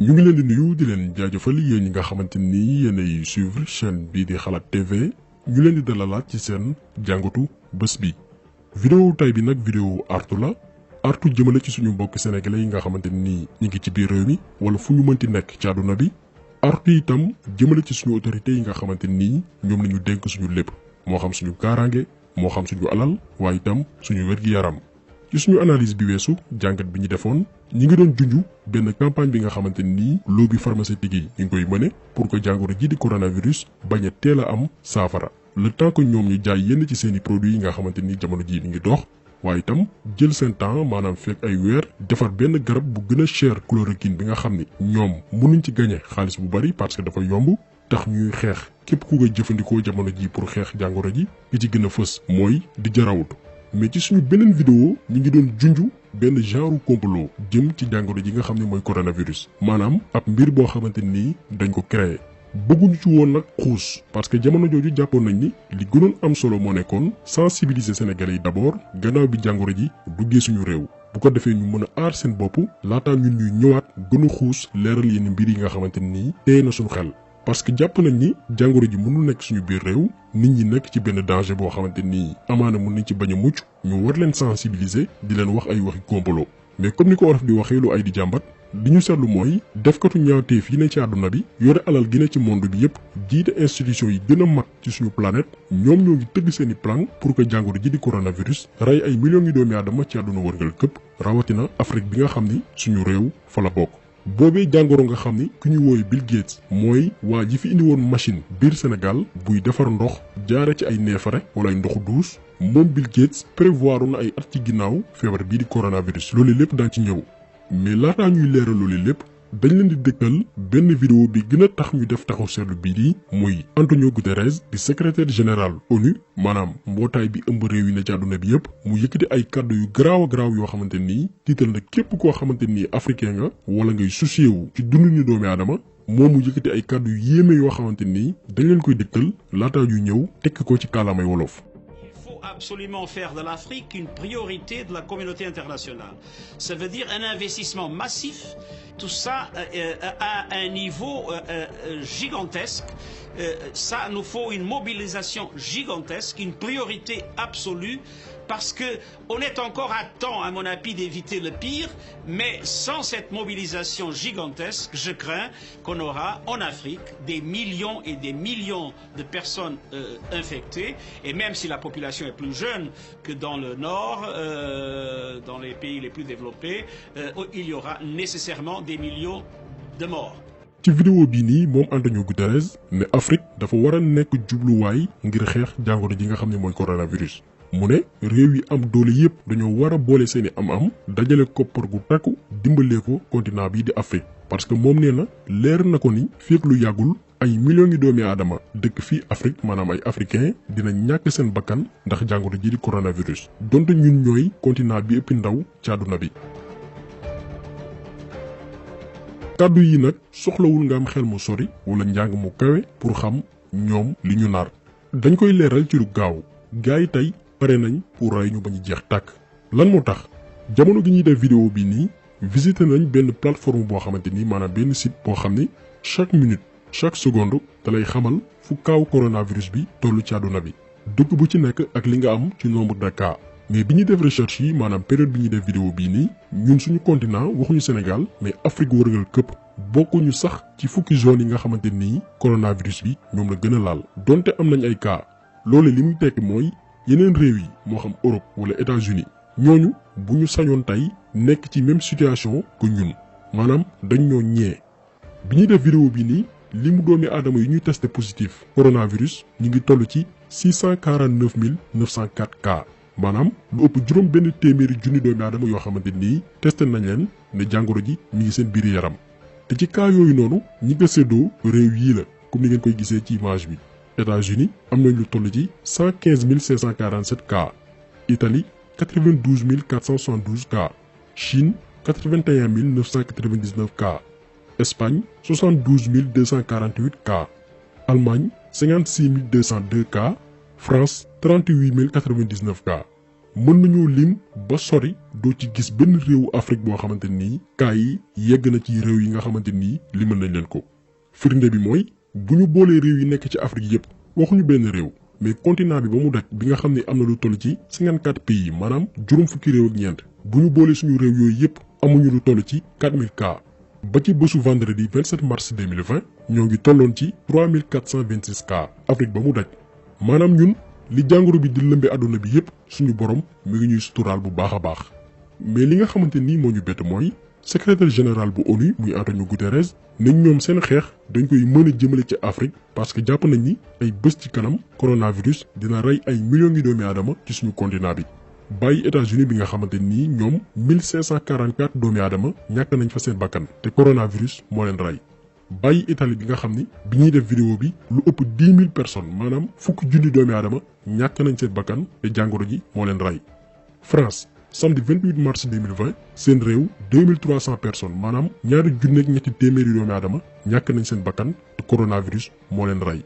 ñu ngi leen di nuyu di leen jaajëfal yéen ñi nga xamante ni yéenay suivre chaîne bii di xalaat TV ñu leen di dalalaat ci seen jàngatu bés bi. vidéo tay bi nag vidéo artu la artu jëmale ci suñu mbokk sénégalais yi nga xamante ni ñi ngi ci biir réew mi wala fu ñu mënti nekk ci àdduna bi. artu itam jëmale ci suñu autorités yi nga xamante ni ñoom lañu dénk suñu lépp moo xam suñu kaaraange moo xam suñu alal waaye itam suñu wér-gi-yaram. ci suñu analyse bi weesu jàngat bi ñu defoon ñi ngi doon junj benn campagne bi nga xamante ni lobby pharmaceutique yi ñu ngi koy mëne pour que jàngoro ji di coronavirus bañ a teel a am saafara le temps que ñoom ñu jaay yenn ci seeni produits yi nga xamante ni jamono ji mi ngi dox waaye itam jël seen temps maanaam fekk ay weer defar benn garab bu gën a cher chloroquine bi nga xam ni ñoom mënuñ ci gañe xaalis bu bari parce que dafa yomb tax ñuy xeex képp ku koy jëfandikoo jamono ji pour xeex jàngoro ji ki ci gën a fës mooy di jarawut. mais ci suñu beneen vidéo ñi ngi doon junju benn genre complot jëm ci jàngoro ji nga xam ne mooy coronavirus maanaam ab mbir boo xamante ni dañ ko créé bëgguñu ci woon nag xuus parce que jamono jooju jàppoon nañ ni li gënoon am solo moo nekkoon sensibiliser sénégalais yi d'abord gannaaw bi jàngoro ji duggee suñu réew bu ko defee ñu mën a aar seen bopp laataa ñun ñuy ñëwaat gën a xuus leeral yenn mbir yi nga xamante ni téye na suñu xel. parce que jàpp nañ ni jàngoro ji mënul nekk suñu biir réew nit ñi nekk ci benn danger boo xamante ni amaana mën nañ ci bañ a mucc ñu war leen sensibiliser di leen wax ay waxi complot mais comme ni ko olof di waxee lu ay di jàmbat li ñu seetlu mooy defkatu ñaawteef yi ne ci àdduna bi yore alal gi ne ci monde bi yépp jiite institution yi gën a mag ci suñu planète ñoom ñoo ngi tëgg seeni plan pour que jàngoro ji di coronavirus rey ay millions yi doomi aadama ci àdduna wërngal këpp rawatina Afrique bi nga xam ni suñu réew fa la bokk. boobee jàngoro nga xam ni ku ñu wooyu Bill Gates mooy waa ji fi indi woon machine biir Sénégal buy defar ndox jaare ci ay neefare wala ay ndoxu duus moom Bill Gates prévoir na ay at ci ginnaaw feebar bii di coronavirus loolu lépp daan ci ñëw mais laataa ñuy leeral loolu lépp dañ leen di dëkkal benn vidéo bi gën a tax ñu def taxaw seetlu bii di muy Antonio Guterres di secrétaire général ONU maanaam mbootaay bi ëmb réew yi ne ci àdduna bi yëpp mu yëkkati ay kàddu yu garaaw a garaaw yoo xamante nii tiital na képp koo xamante nii africain nga wala ngay soucié wu ci dundu ni doomi aadama moom mu yëkkati ay kàddu yu yéeme yoo xamante nii dañ leen koy dëkkal laataa yu ñëw tekki ko ci kàllaamay wolof. Absolument faire de l'Afrique une priorité de la communauté internationale. Ça veut dire un investissement massif, tout ça à un niveau gigantesque. Ça nous faut une mobilisation gigantesque, une priorité absolue, parce que on est encore à temps, à mon avis, d'éviter le pire, mais sans cette mobilisation gigantesque, je crains qu'on aura en Afrique des millions et des millions de personnes infectées, et même si la population est plus jeune que dans le nord, dans les pays les plus développés, il y aura nécessairement des millions de morts. ci vidéo bii nii moom Antonio Guterres ne Afrique dafa war a nekk jubluwaay ngir xeex jàngoro ji nga xam ne mooy coronavirus mu ne réew yi am doole yépp dañoo war a boole seeni am-am dajale koppar gu takku dimbalee ko continent bii di Afrique parce que moom nee na leer na ko ni fekk lu yàggul ay millions yi doomi aadama dëkk fii Afrique maanaam ay africain dina ñàkk seen bakkan ndax jàngoro ji di coronavirus donte ñun ñooy continent bi ëpp ndaw ci àdduna bi. kàddu yi nag soxlawul nga am xel mu sori wala njàng mu kawe pour xam ñoom li ñu nar dañ koy leeral ci lu gaaw gars yi tey pare nañ pour rey ñu bañ a jeex tàkk lan moo tax jamono gi ñuy def vidéo bi nii visité nañ benn plateforme boo xamante ni maanaam benn site boo xam ni chaque minute chaque seconde da lay xamal fu kaaw coronavirus bi tollu ci àdduna bi dëkk bu ci nekk ak li nga am ci nombre de cas mais bi ñuy def recherche yi maanaam période bi ñuy def vidéo bii nii ñun suñu continent waxuñu Sénégal mais Afrique wërngal këpp bokkuñu sax ci fukki zone yi nga xamante nii coronavirus bi ñoom la gën a laal donte am nañ ay cas loolu li muy tekki mooy yeneen réew yi moo xam Europe wala États-Unis ñooñu bu ñu sañoon tey nekk ci même situation que ñun maanaam dañ ñoo ñee bi ñuy def vidéo bi nii li mu doomi aadama yi ñuy testé positif coronavirus ñu ngi toll ci 649 904 cas maanaam lu ëpp juróom benn téeméeri junni doomi aadama yoo xamante nii testé nañ leen ne jàngoro ji mi ngi seen biir yaram te ci cas yooyu noonu ñi nga séddoo réew yii la comme ni ngeen koy gisee ci image bi États-Unis am nañ lu toll ci 115 547 cas Italie 92 472 cas Chine 81 999 cas Espagne 72 248 cas Allemagne 56 202 cas France 38 099 cas mën nañoo lim ba sori doo ci gis benn réewu Afrique boo xamante nii cas yi yegg na ci réew yi nga xamante nii limal nañ leen ko. firnde bi mooy bu ñu boolee réew yi nekk ci Afrique yépp waxuñu benn réew mais continent bi ba mu daj bi nga xam ne am na lu toll ci 54 pays maanaam juróom fukki réew ak ñeent bu ñu boolee suñu réew yooyu yépp amuñu lu toll ci 4000 cas. ba ci bésu vendredi 27 mars 2020 ñoo ngi tolloon ci 3426 cas Afrique ba mu daj maanaam ñun li jàngoro bi di lëmbe àdduna bi yépp suñu borom mi ngi ñuy suturaal bu baax a baax. mais li nga xamante nii moo ñu bett mooy secrétaire général bu ONU muy Antonio Guterres nañ ñoom seen xeex dañ koy mën a jëmale ci Afrique parce que jàpp nañ ni ay bés ci kanam coronavirus dina rey ay millions ngi doomi aadama ci suñu continent bi. bàyyi États-Unis bi nga xamante nii ñoom 1544 doomi aadama ñàkk nañ fa seen bakkan te coronavirus moo leen rey. bàyyi Italie bi nga xam ni bi ñuy def vidéo bi lu ëpp 10 000 personnes maanaam fukki junni doomi aadama ñàkk nañ seen bakkan te jàngoro ji moo leen rey. France samedi 28 mars 2020 seen réew 2300 personnes maanaam ñaari junneeg ñetti téeméeri doomi aadama ñàkk nañ seen bakkan te coronavirus moo leen rey.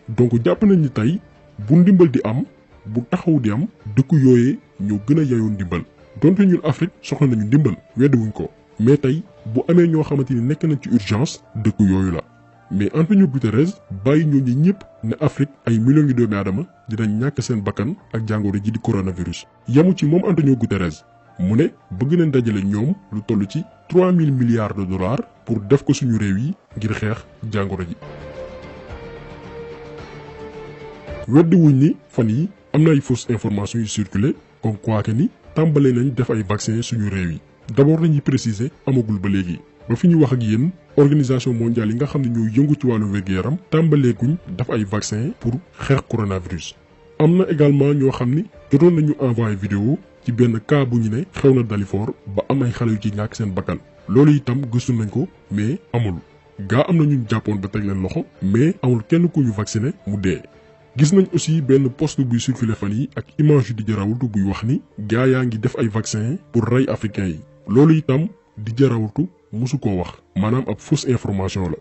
donc jàpp nañ ni tey bu ndimbal di am bu taxaw di am dëkku yooyee ñoo gën a yayoo ndimbal donte ñun Afrique soxla nañu ndimbal weddiwuñ ko mais tey bu amee ñoo xamante ni nekk nañ ci urgence dëkku yooyu la. mais Antonio Guterres bàyyi ñooñu ñëpp ne Afrique ay millions ngi doomi aadama dinañ ñàkk seen bakkan ak jàngoro ji di coronavirus. yamu ci moom Antonio Guterres mu ne bëgg nañ dajale ñoom lu toll ci 3000 milliards de dollars pour def ko suñu réew yi ngir xeex jàngoro ji. weddiwuñ ni fan yi am na ay fausses informations yu circulé comme quoi que ni tàmbale nañ def ay vaccin suñu réew yi d'abord dañuy préciser amagul ba léegi ba fi ñu wax ak yéen organisation mondiale yi nga xam ne ñoo yëngu ci wàllu wér-gu-yaram tàmbaleeguñ def ay vaccin pour xeex coronavirus. am na également ñoo xam ni jotoon nañu envoyé vidéo ci benn cas bu ñu ne xew na Dalifort ba am ay xale yu ci ñàkk seen bakkan loolu itam gëstu nañ ko mais amul gaa am na ñu jàppoon ba teg leen loxo mais amul kenn ku ñu vacciné mu dee. gis nañ aussi benn post buy circulé fan yi ak image yu di jarawultu buy wax ni gaa yaa ngi def ay vaccin pour rey africains yi loolu itam di jarawultu musu koo wax maanaam ab fausse information la.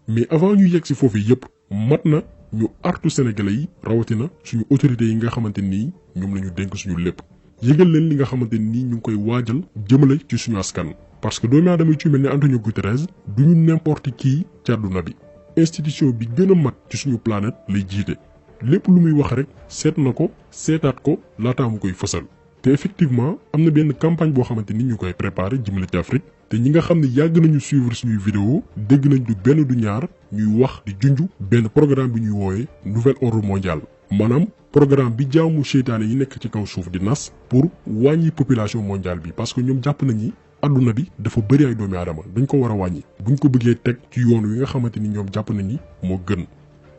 mais avant ñu yegg si foofu yépp mat na ñu artu sénégalais yi rawatina suñu autorités yi nga xamante nii ñoom la ñu dénk suñu lépp yëgal leen li nga xamante nii ñu ngi koy waajal jëmale ci suñu askan. parce que doomi aadama yi ci mel ne Antonio Guterres duñu n'importe qui ci àdduna bi institution bi gën a mag ci suñu planète lay jiite. lépp lu muy wax rek seet na ko seetaat ko laataa mu koy fësal te effectivement am na benn campagne boo xamante ni ñu koy préparé jëmale ci Afrique te ñi nga xam ne yàgg nañu suivre suñuy vidéo dégg nañ du benn du ñaar ñuy wax di junj benn programme bi ñuy wooyee nouvel ordre mondial maanaam programme bi jaamu seytaane yi nekk ci kaw suuf di nas pour wàññi population mondiale bi parce que ñoom jàpp nañ ni adduna bi dafa bëri ay doomi aadama dañ ko war a wàññi buñ ko bëggee teg ci yoon wi nga xamante ni ñoom jàpp nañ ni moo gën.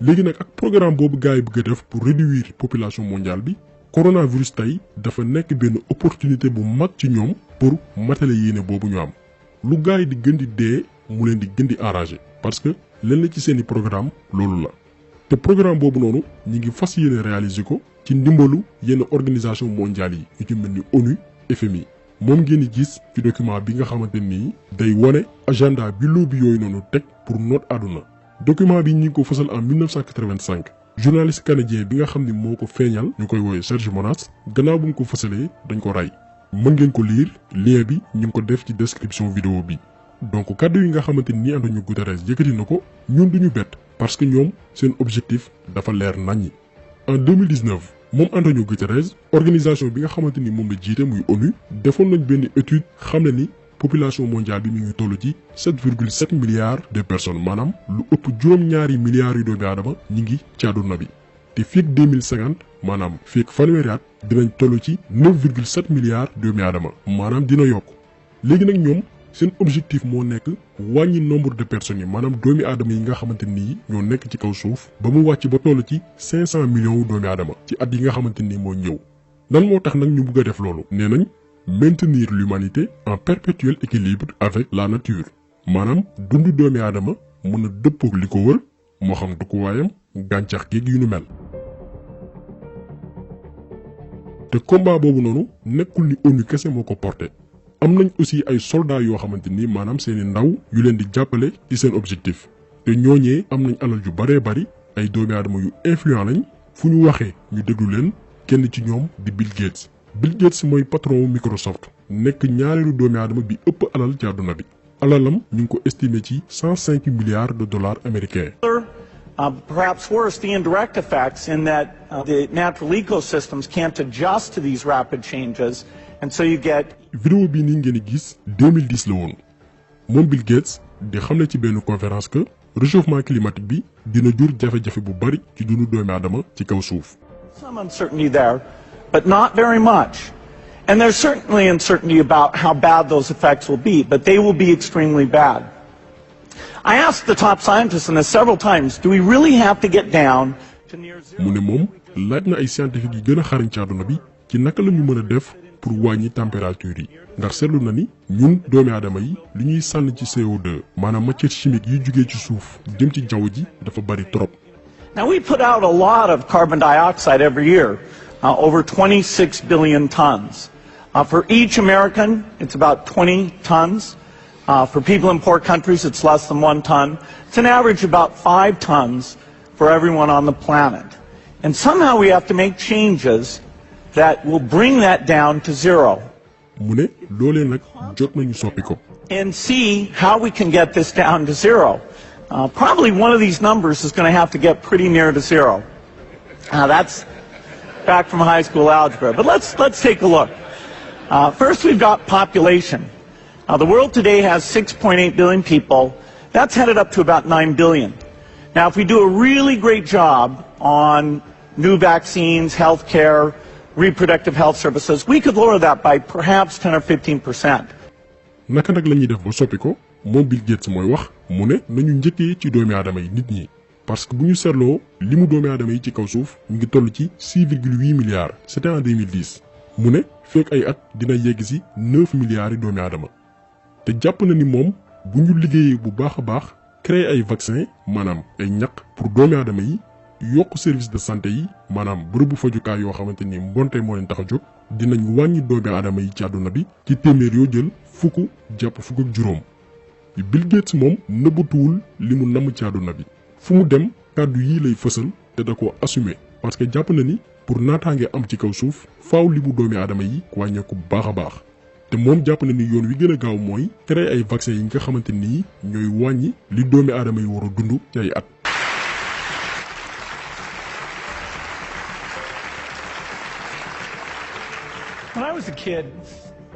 léegi nag ak programme boobu gars yi bëgg a def pour réduire population mondiale bi coronavirus tey dafa nekk benn opportunité bu mag ci ñoom pour matale yéene boobu ñu am lu gars yi di gën di dee mu leen di gën di arrangé parce que leen la ci seeni programme loolu la te programme boobu noonu ñi ngi fas yéene réaliser ko ci ndimbalu yenn organisation mondiale yi yu ci mel ni ONU FMI moom ngeen di gis ci document bi nga xamante nii day wane agenda bi lobby yooyu noonu teg pour noot àdduna. document bi ñu ngi ko fësal en 1985 journaliste canadien bi nga xam ni moo ko feeñal ñu koy woowee Serge Monas gannaaw bu mu ko fësalee dañ ko rey mën ngeen ko lire lien bi ñu ngi ko def ci description vidéo bi. donc kàddu yi nga xamante ni Antonio Guterres yëkkati na ko ñun duñu bett parce que ñoom seen objectif dafa leer naññi. en 2019 moom Antonio Guterres organisation bi nga xamante ni moom la jiite muy ONU defoon nañ benn étude xam ne ni population mondiale bi mi ngi toll ci 7,7 milliards de personnes maanaam lu ëpp juróom-ñaari milliards yu doomi aadama ñi ngi ci àdduna bi te fii ak 2050 maanaam fii ak fanweeri at dinañ toll ci 9,7 milliards doomi aadama maanaam dina yokk léegi nag ñoom seen objectif moo nekk wàññi nombre de personnes yi maanaam doomi aadama yi nga xamante nii ñoo nekk ci kaw suuf ba mu wàcc ba toll ci 500 millions doomi aadama ci at yi nga xamante nii moo ñëw lan moo tax nag ñu bëgg a def loolu nee nañ maintenir l'humanité en perpétuel équilibre avec la nature maanaam dundu doomi aadama mën a dëppoog li ko wër moo xam dëkkuwaayam gàncax géeg yu nu mel te combat boobu noonu nekkul ni ONU kese moo ko porté am nañ aussi ay soldats yoo xamante ni maanaam seeni ndaw yu leen di jàppale ci seen objectif te ñooñee am nañ alal yu baree bari ay doomi aadama yu influent lañ fu ñu waxee ñu déglu leen kenn ci ñoom di Bill Gates Bill Gates mooy patron wu Microsoft nekk ñaareelu doomi aadama bi ëpp alal ci àdduna bi alalam ñu ngi ko estimé ci 105 milliards de dollars américains. Perhaps worse, the indirect effects in that the natural ecosystems can't adjust to these rapid changes, and so you get. vidéo bii nii ngeen gis 2010 la woon moom Bill Gates di xam ne ci benn conférence que réchauffement climatique bi dina jur jafe-jafe bu bari ci dundu doomi aadama ci kaw suuf. Some uncertainty there, but not very much. And there's certainly uncertainty about how bad those effects will be, but they will be extremely bad. I asked the top scientists on this several times, do we really have to get down to near zero? mu ne moom laaj na ay scientifique yi gën a xarañ ci àdduna bi ci naka la ñu mën a def pour wàññi température yi ndax seetlu na ni ñun doomi aadama yi li ñuy sànni ci CO2 maanaam matière chimique yi jugee ci suuf jëm ci jaww ji dafa bari trop. Now we put out a lot of carbon dioxide every year, over 26 billion tons. For each American, it's about 20 tons. For people in poor countries, it's less than 1 ton. It's an average about 5 tons for everyone on the planet. And somehow we have to make changes that will bring that down to zero. mu ne loolee nag jot nañu soppi ko. And see how we can get this down to zero. Probably one of these numbers is going to have to get pretty near to zero. That's back from high school algebra. But let's take a look. First, we've got population. The world today has 6.8 billion people. That's headed up to about 9 billion. Now, if we do a really great job on new vaccines, healthcare, reproductive health services, we could lower that by perhaps 10 or 15%. naka nag la ñuy def ba soppi ko moom Bill Gates mooy wax mu ne nañu njëkkee ci doomi aadama yi nit ñi parce que bu ñu seetloo li mu doomi aadama yi ci kaw suuf ñu ngi toll ci 6,8 milliards c'était en 2010 mu ne fekk ay at dina yegg si 9 milliards yi doomi aadama te jàpp na ni moom bu ñu liggéeyee bu baax a baax créer ay vaccin maanaam ay ñaq pour doomi aadama yi yokk service de santé yi maanaam bërëbu fajukaay yoo xamante ni mbonte moo leen tax a jóg dinañ wàññi doomi aadama yi ci àdduna bi ci téeméer yoo jël fukk jàpp fukk ak juróom. Bill Gates moom nëbbatuwul li mu namm ci àdduna bi fu mu dem kàddu yii lay fësal te da ko assumer parce que jàpp na ni pour naataange am ci kaw suuf faaw li mu doomi aadama yi wàññeeku bu baax a baax te moom jàpp na ni yoon wi gën a gaaw mooy créer ay vaccin yi nga xamante ni ñooy wàññi li doomi aadama yi war a dund ci ay at. When I was a kid,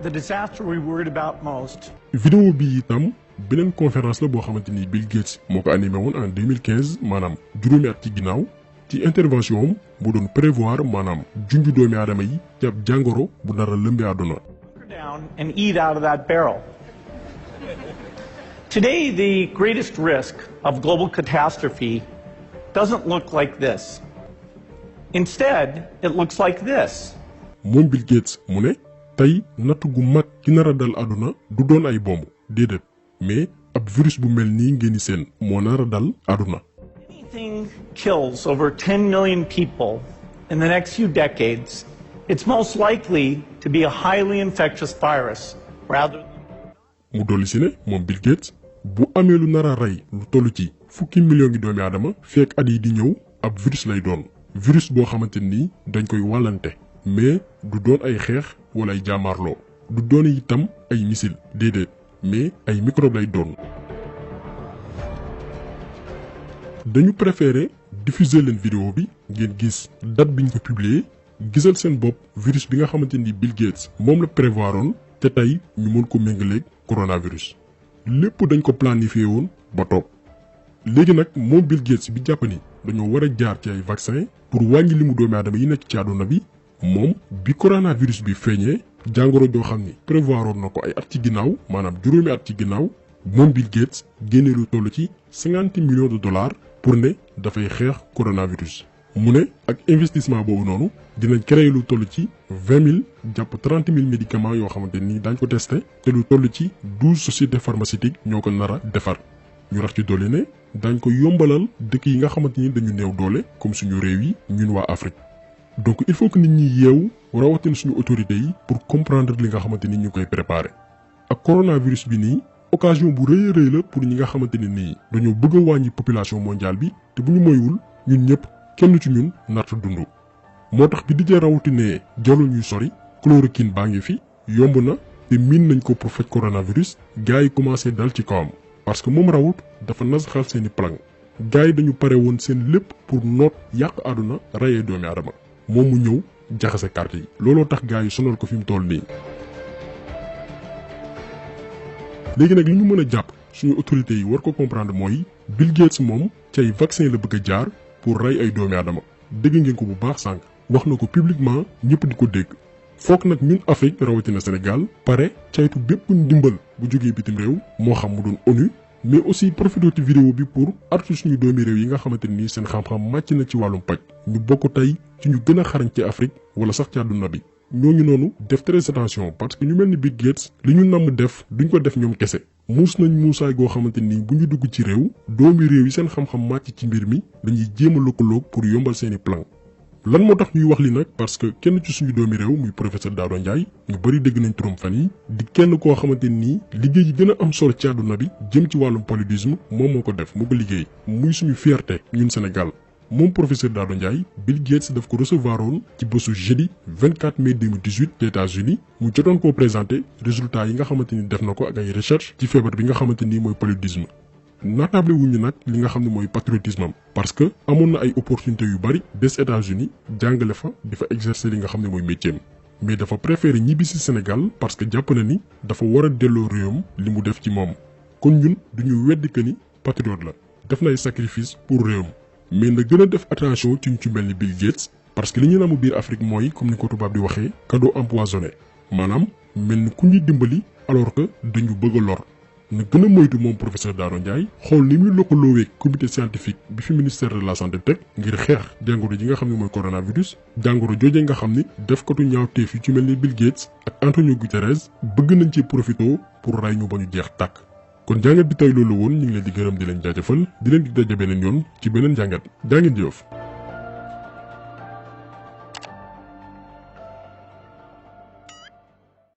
the disaster we worried about most. vidéo bi itam beneen conférence la boo xamante ni Bill Gates moo ko animé woon en 2015 maanaam juróomi at ci ginnaaw ci intervention am bu doon prévoir maanaam junju doomi aadama yi ci ab jàngoro bu nar a lëmbee àdduna. Down and eat out of that barrel. Today, the greatest risk of global catastrophe doesn't look like this. Instead, it looks like this. moom Bill Gates mu ne tey natt gu mag ki nar a dal àdduna du doon ay bomb déedéet mais ab virus bu mel nii ngeen di seen moo nar a dal àdduna. Anything kills over 10 million people in the next few decades, it's most likely to be a highly infectious virus rather than. mu dolli si ne moom Bill Gates bu amee lu nar a rey lu toll ci fukki million ngi doomi aadama fekk at yi di ñëw ab virus lay doon virus boo xamante ni dañ koy wàllante mais du doon ay xeex wala ay jàmmaarloo du doon itam ay missile déedéet mais ay microbe lay doon. dañu préféré diffuser leen vidéo bi ngeen gis date biñ ko publier gisal seen bopp virus bi nga xamante ni Bill Gates moom la prévoiroon te tey ñu mën ko méngaleeg coronavirus lépp dañ ko planifié woon ba toog léegi nag moom Bill Gates bi jàpp ni dañoo war a jaar ci ay vaccin pour wàññi limu doomi aadama yi nekk ci àdduna bi moom bi coronavirus bi feeñee jàngoro joo xam ni prévoiroon na ko ay at ci ginnaaw maanaam juróomi at ci ginnaaw moom Bill Gates génne lu toll ci 50 millions de dollars pour ne dafay xeex coronavirus. mu ne ak investissement boobu noonu dinañ créer lu toll ci 20 000 jàpp 30 000 médicaments yoo xamante ni daañ ko testé te lu toll ci 12 sociétés pharmaceutiques ñoo ko nar a defar ñu rax ci dolli ne daañ ko yombalal dëkk yi nga xamante ni dañu néew doole comme suñu réew yi ñun waa Afrique. donc il faut que nit ñi yeewu rawatina suñu autorités yi pour comprendre li nga xamante ni ñu koy préparer ak coronavirus bi nii occasion bu rëy a rëy la pour ñi nga xamante ni nii dañoo bëgg a wàññi population mondiale bi te bu ñu moywul ñun ñëpp kenn ci ñun narta dund. moo tax bi dijee rawati ne jarul ñuy sori chloroquine baa ngi fi yomb na te miin nañ ko pour faj coronavirus gars yi commencé dal ci kawam parce que moom rawut dafa nasaxal seeni plan gars yi dañu pare woon seen lépp pour noot yàq àdduna rayee doomi aadama moom mu ñëw jaxase carte yi looloo tax gars yi sonal ko fi mu toll nii. léegi nag li ñu mën a jàpp suñu autorités yi war ko comprendre mooy Bill Gates moom ci ay vaccin la bëgg a jaar pour rey ay doomi aadama dégg ngeen ko bu baax sànq wax na ko publiquement ñëpp di ko dégg. foog nag ñun Afrique rawatina Sénégal pare caytu bépp ndimbal bu jógee bitim réew moo xam mu doon ONU mais aussi profité ci vidéo bi pour artu suñu doomi réew yi nga xamante ni seen xam-xam màcc na ci wàllum paj ñu bokk tey ci ñu gën a xarañ ci Afrique wala sax ci àdduna bi ñooñu noonu def très attention parce que ñu mel ni Bill Gates li ñu namm def duñ ko def ñoom kese muus nañ muusaay goo xamante ni bu ñu dugg ci réew doomi réew yi seen xam-xam màcc ci mbir mi dañuy jéem a lëkkaloog pour yombal seeni plan. lan moo tax ñuy wax li nag parce que kenn ci suñu doomi réew muy professeur Daouda Ndiaye ñu bari dégg nañ turam fan yi di kenn koo xamante nii liggéey yi gën a am solo ci àdduna bi jëm ci wàllum paludisme moom moo ko def moo ko liggéey muy suñu fierté ñun Sénégal moom professeur Daouda Ndiaye Bill Gates daf ko recevoir woon ci bésu jeudi 24 mai 2018 ci États-Unis mu jotoon koo présenté résultat yi nga xamante ni def na ko ak ay recherche ci feebar bi nga xamante ni mooy paludisme. naatable wuñu nag li nga xam ne mooy patriotisme am parce que amoon na ay opportunités yu bari des États-Unis jàngale fa di fa exercer li nga xam ne mooy métier mais dafa préféré ñibbi si Sénégal parce que jàpp na ni dafa war a delloo réewam li mu def ci moom kon ñun duñu weddi que ni patriote la def na ay sacrifice pour réewam mais na gën a def attention ci ñu ci mel ni Bill Gates parce que li ñu namu biir Afrique mooy comme ni ko tubaab di waxee cadeau empoisonné maanaam mel ni ku ñuy dimbali alors que dañu bëgg a lor. na gën a moytu moom professeur Daouda Ndiaye xool ni muy lëkkaloowee comité scientifique bi fi ministère de la santé teg ngir xeex jàngoro ji nga xam ne mooy coronavirus jàngoro jooje nga xam ni def katu ñaawteef yu ci mel ni Bill Gates ak Antonio Guterres bëgg nañ ci profité pour ray ñu ba ñu jeex tàkk. kon jàngat bi tey loolu woon ñu ngi leen di gërëm di leen jaajëfal di leen di daje beneen yoon ci beneen jàngat jaa ngeen jëf.